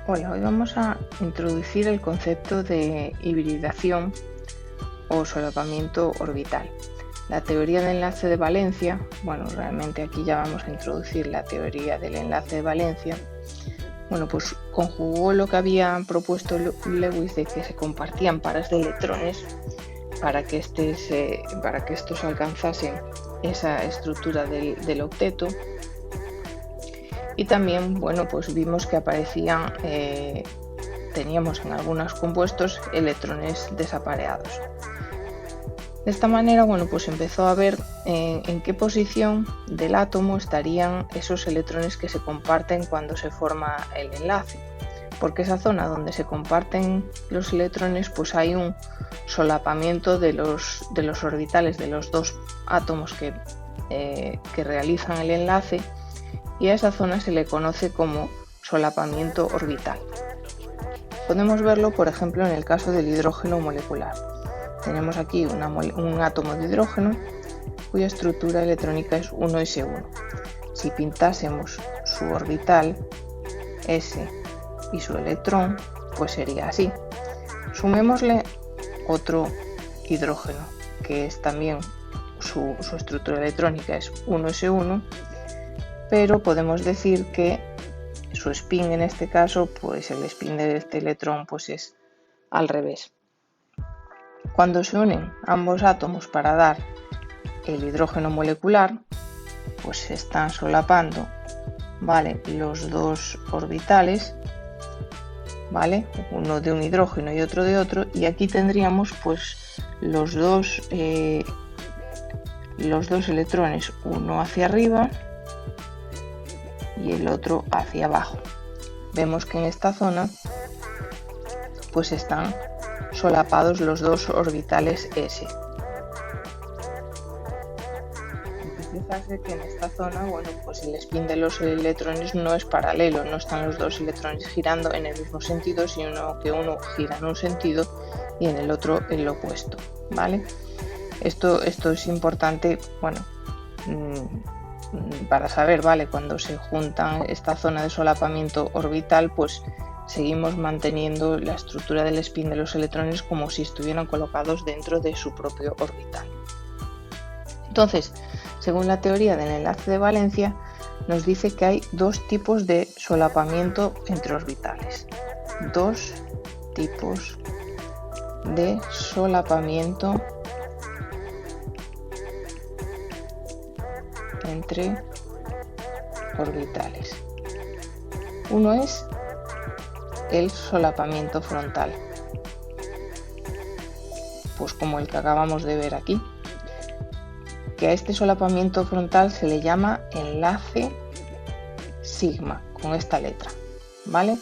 Hola, hoy vamos a introducir el concepto de hibridación o solapamiento orbital. La teoría del enlace de valencia, bueno, realmente aquí ya vamos a introducir la teoría del enlace de valencia. Bueno, pues conjugó lo que había propuesto Lewis de que se compartían pares de electrones para que estos alcanzasen esa estructura del octeto. Y también, bueno, pues vimos que aparecían, teníamos en algunos compuestos electrones desapareados. De esta manera, bueno, pues empezó a ver en qué posición del átomo estarían esos electrones que se comparten cuando se forma el enlace. Porque esa zona donde se comparten los electrones, pues hay un solapamiento de los orbitales de los dos átomos que realizan el enlace, y a esa zona se le conoce como solapamiento orbital. Podemos verlo, por ejemplo, en el caso del hidrógeno molecular. Tenemos aquí un átomo de hidrógeno cuya estructura electrónica es 1s1. Si pintásemos su orbital S y su electrón, pues sería así. Sumémosle otro hidrógeno, que es también su estructura electrónica es 1s1, pero podemos decir que su spin, en este caso, pues el spin de este electrón pues es al revés. Cuando se unen ambos átomos para dar el hidrógeno molecular, pues se están solapando, ¿vale?, los dos orbitales, ¿vale?, uno de un hidrógeno y otro de otro, y aquí tendríamos pues los dos electrones, uno hacia arriba y el otro hacia abajo. Vemos que en esta zona pues están solapados los dos orbitales S. Fijarse que en esta zona, bueno, pues el spin de los electrones no es paralelo, no están los dos electrones girando en el mismo sentido, sino que uno gira en un sentido y en el otro en lo opuesto, ¿vale? Esto es importante, bueno, para saber, ¿vale? Cuando se juntan esta zona de solapamiento orbital, pues seguimos manteniendo la estructura del spin de los electrones como si estuvieran colocados dentro de su propio orbital. Entonces, según la teoría del enlace de valencia, nos dice que hay dos tipos de solapamiento entre orbitales. Dos tipos de solapamiento entre orbitales. Uno es el solapamiento frontal, pues como el que acabamos de ver aquí, que a este solapamiento frontal se le llama enlace sigma, con esta letra, ¿vale?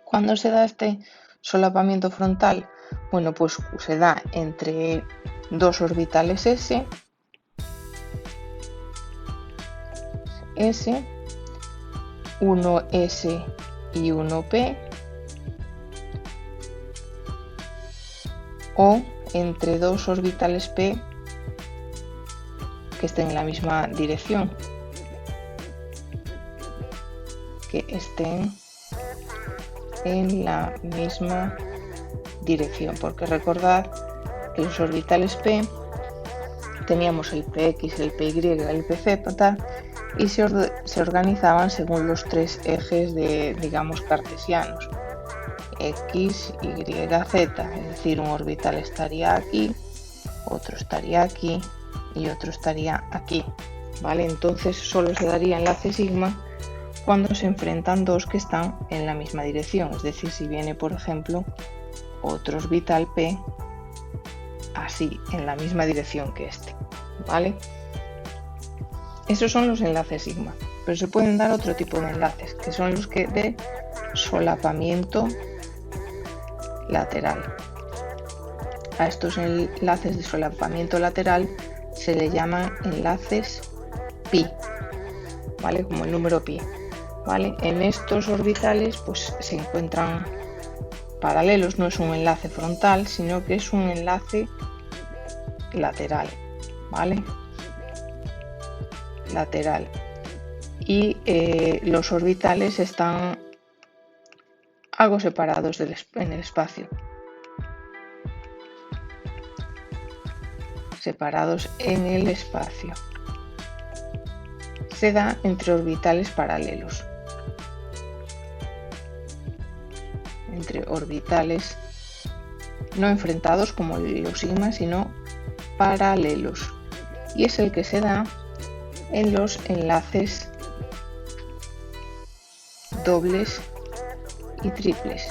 ¿Cuándo se da este solapamiento frontal? Bueno, pues se da entre dos orbitales S, 1s y 1p, o entre dos orbitales p que estén en la misma dirección, porque recordad que los orbitales p teníamos el px, el py, el pz, y se organizaban según los tres ejes digamos cartesianos, x, y, z, es decir, un orbital estaría aquí, otro estaría aquí y otro estaría aquí, ¿vale? Entonces solo se daría enlace sigma cuando se enfrentan dos que están en la misma dirección, es decir, si viene, por ejemplo, otro orbital p así, en la misma dirección que este, ¿vale? Esos son los enlaces sigma, pero se pueden dar otro tipo de enlaces, que son los que de solapamiento lateral. A estos enlaces de solapamiento lateral se le llaman enlaces pi, ¿vale?, como el número pi, ¿vale? En estos orbitales pues se encuentran paralelos, no es un enlace frontal, sino que es un enlace lateral, ¿vale?, lateral, y los orbitales están algo separados en el espacio. Separados en el espacio. Se da entre orbitales paralelos. Entre orbitales no enfrentados como los sigma, sino paralelos. Y es el que se da en los enlaces dobles y triples.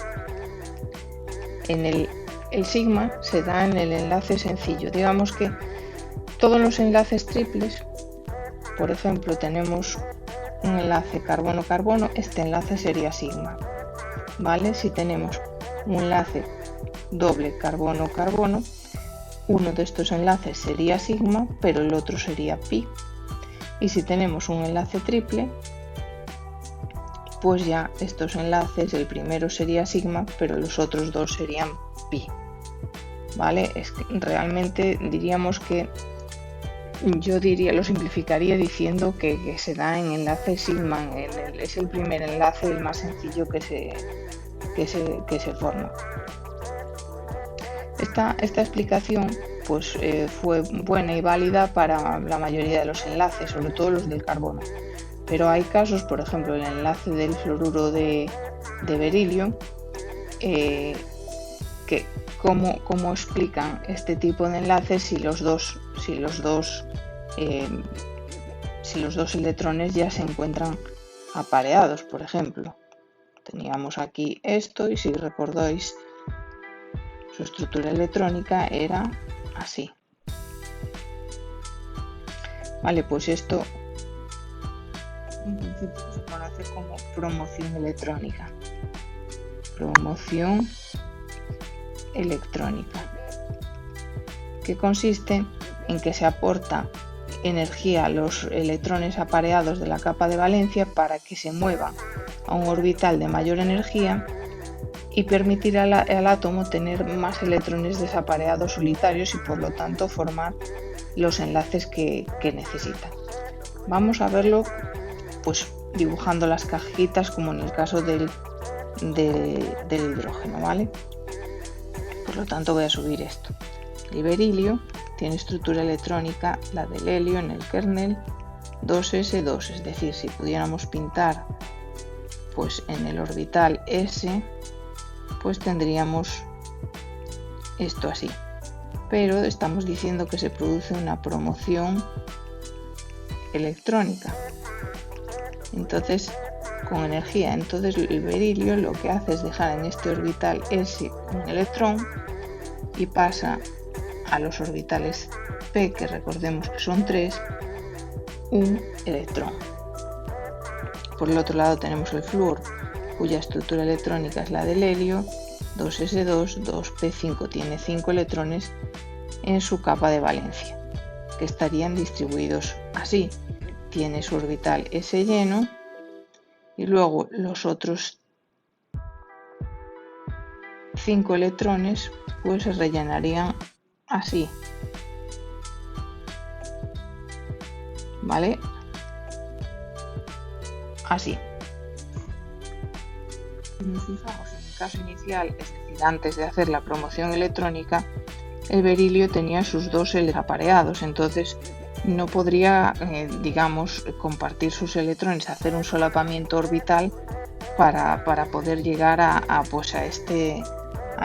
El sigma se da en el enlace sencillo. Digamos que todos los enlaces triples, por ejemplo, tenemos un enlace carbono-carbono, este enlace sería sigma, ¿vale? Si tenemos un enlace doble carbono-carbono, uno de estos enlaces sería sigma, pero el otro sería pi. Y si tenemos un enlace triple, pues ya estos enlaces, el primero sería sigma, pero los otros dos serían pi. ¿Vale? Es que realmente diríamos que lo simplificaría diciendo que se da en enlace sigma, es el primer enlace, el más sencillo que se forma. Esta explicación pues, fue buena y válida para la mayoría de los enlaces, sobre todo los del carbono. Pero hay casos, por ejemplo, el enlace del fluoruro de berilio, que cómo explican este tipo de enlaces si los dos electrones ya se encuentran apareados. Por ejemplo, teníamos aquí esto y si recordáis, su estructura electrónica era así. Vale, pues esto en principio se conoce como promoción electrónica. Promoción electrónica, que consiste en que se aporta energía a los electrones apareados de la capa de valencia para que se muevan a un orbital de mayor energía y permitir al átomo tener más electrones desapareados solitarios y por lo tanto formar los enlaces que necesita. Vamos a verlo pues dibujando las cajitas como en el caso del hidrógeno, ¿vale? Por lo tanto voy a subir esto. El berilio tiene estructura electrónica, la del helio en el kernel 2s2, es decir, si pudiéramos pintar pues en el orbital s, pues tendríamos esto así. Pero estamos diciendo que se produce una promoción electrónica. Entonces, con energía. Entonces el berilio lo que hace es dejar en este orbital s un electrón y pasa a los orbitales p, que recordemos que son 3, un electrón. Por el otro lado tenemos el flúor, cuya estructura electrónica es la del helio, 2s2, 2p5, tiene 5 electrones en su capa de valencia, que estarían distribuidos así. Tiene su orbital s lleno y luego los otros 5 electrones pues se rellenarían así, ¿vale? Así. Si nos fijamos en el caso inicial, es decir, antes de hacer la promoción electrónica, el berilio tenía sus dos apareados, entonces no podría, digamos, compartir sus electrones, hacer un solapamiento orbital para poder llegar a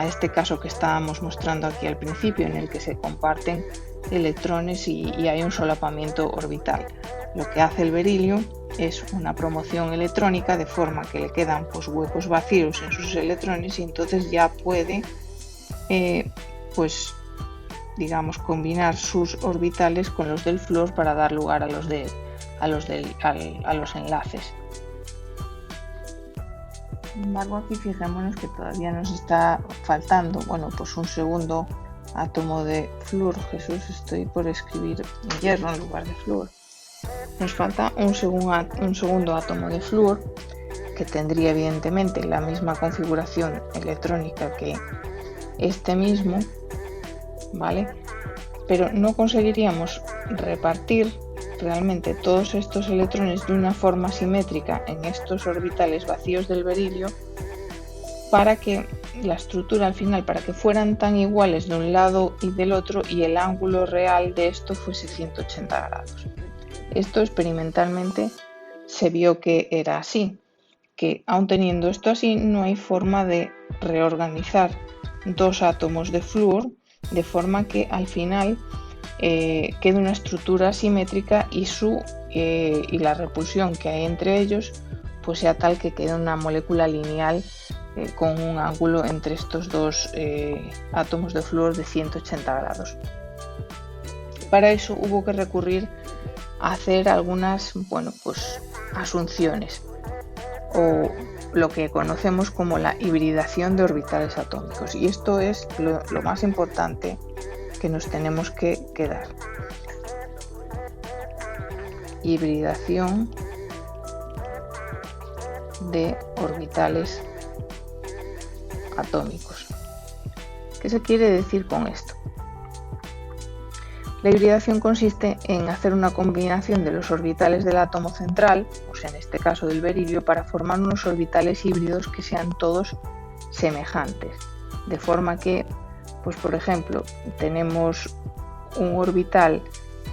este caso que estábamos mostrando aquí al principio, en el que se comparten electrones y hay un solapamiento orbital. Lo que hace el berilio es una promoción electrónica de forma que le quedan pues, huecos vacíos en sus electrones y entonces ya puede pues digamos combinar sus orbitales con los del flúor para dar lugar a los enlaces. Sin embargo, aquí fijémonos que todavía nos está faltando, bueno, pues un segundo átomo de flúor. Jesús, estoy por escribir hierro en lugar de flúor. Nos falta un segundo átomo de flúor que tendría evidentemente la misma configuración electrónica que este mismo, ¿vale? Pero no conseguiríamos repartir realmente todos estos electrones de una forma simétrica en estos orbitales vacíos del berilio para que la estructura al final, para que fueran tan iguales de un lado y del otro y el ángulo real de esto fuese 180 grados. Esto experimentalmente se vio que era así, que aun teniendo esto así no hay forma de reorganizar dos átomos de flúor de forma que al final quede una estructura simétrica y la repulsión que hay entre ellos pues sea tal que quede una molécula lineal con un ángulo entre estos dos átomos de flúor de 180 grados. Para eso hubo que recurrir a hacer algunas asunciones o lo que conocemos como la hibridación de orbitales atómicos, y esto es lo más importante que nos tenemos que quedar. Hibridación de orbitales atómicos. ¿Qué se quiere decir con esto? La hibridación consiste en hacer una combinación de los orbitales del átomo central, pues en este caso del berilio, para formar unos orbitales híbridos que sean todos semejantes, de forma que, pues por ejemplo, tenemos un orbital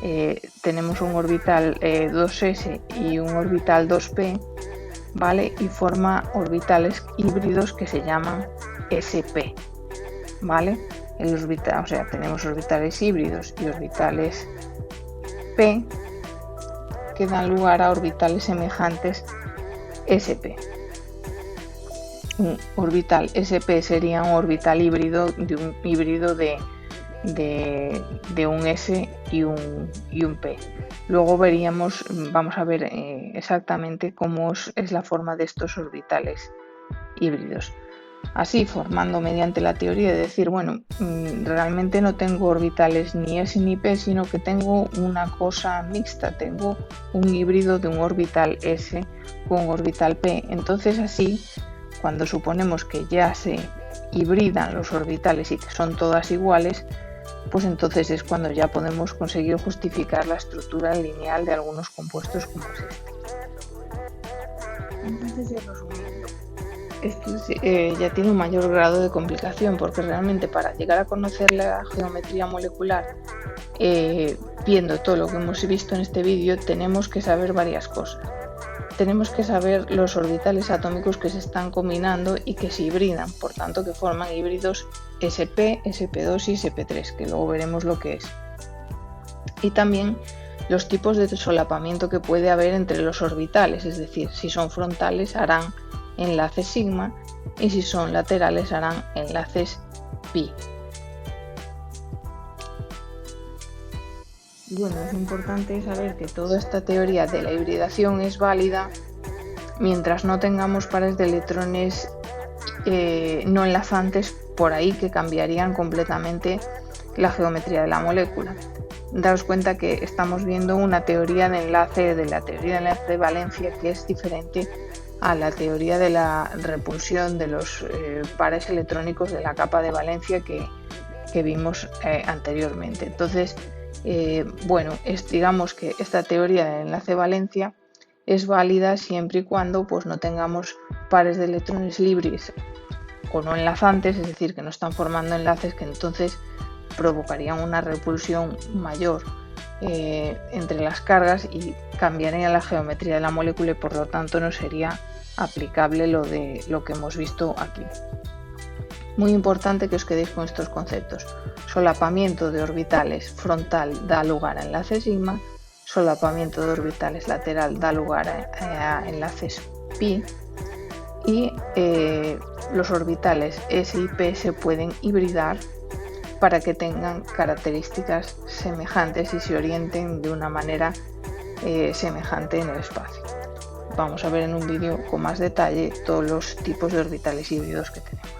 2s y un orbital 2p, ¿vale? Y forma orbitales híbridos que se llaman sp, ¿vale? Tenemos orbitales híbridos y orbitales p que dan lugar a orbitales semejantes sp. Un orbital sp sería un orbital híbrido de un s y un p. Luego vamos a ver exactamente cómo es la forma de estos orbitales híbridos. Así, formando mediante la teoría de decir, realmente no tengo orbitales ni S ni P, sino que tengo una cosa mixta, tengo un híbrido de un orbital S con un orbital P. Entonces así, cuando suponemos que ya se hibridan los orbitales y que son todas iguales, pues entonces es cuando ya podemos conseguir justificar la estructura lineal de algunos compuestos como es este. Entonces, resumiendo, esto ya tiene un mayor grado de complicación, porque realmente para llegar a conocer la geometría molecular, viendo todo lo que hemos visto en este vídeo, tenemos que saber varias cosas. Tenemos que saber los orbitales atómicos que se están combinando y que se hibridan, por tanto que forman híbridos sp, sp2 y sp3, que luego veremos lo que es. Y también los tipos de solapamiento que puede haber entre los orbitales, es decir, si son frontales harán enlaces sigma y si son laterales harán enlaces pi. Bueno, es importante saber que toda esta teoría de la hibridación es válida mientras no tengamos pares de electrones no enlazantes por ahí que cambiarían completamente la geometría de la molécula. Daos cuenta que estamos viendo una teoría de enlace de valencia que es diferente a la teoría de la repulsión de los pares electrónicos de la capa de valencia que vimos anteriormente. Entonces, digamos que esta teoría del enlace valencia es válida siempre y cuando pues, no tengamos pares de electrones libres o no enlazantes, es decir, que no están formando enlaces que entonces provocarían una repulsión mayor entre las cargas y cambiaría la geometría de la molécula y por lo tanto no sería aplicable lo que hemos visto aquí. Muy importante que os quedéis con estos conceptos. Solapamiento de orbitales frontal da lugar a enlaces sigma, solapamiento de orbitales lateral da lugar a enlaces pi y los orbitales S y P se pueden hibridar para que tengan características semejantes y se orienten de una manera semejante en el espacio. Vamos a ver en un vídeo con más detalle todos los tipos de orbitales híbridos que tenemos.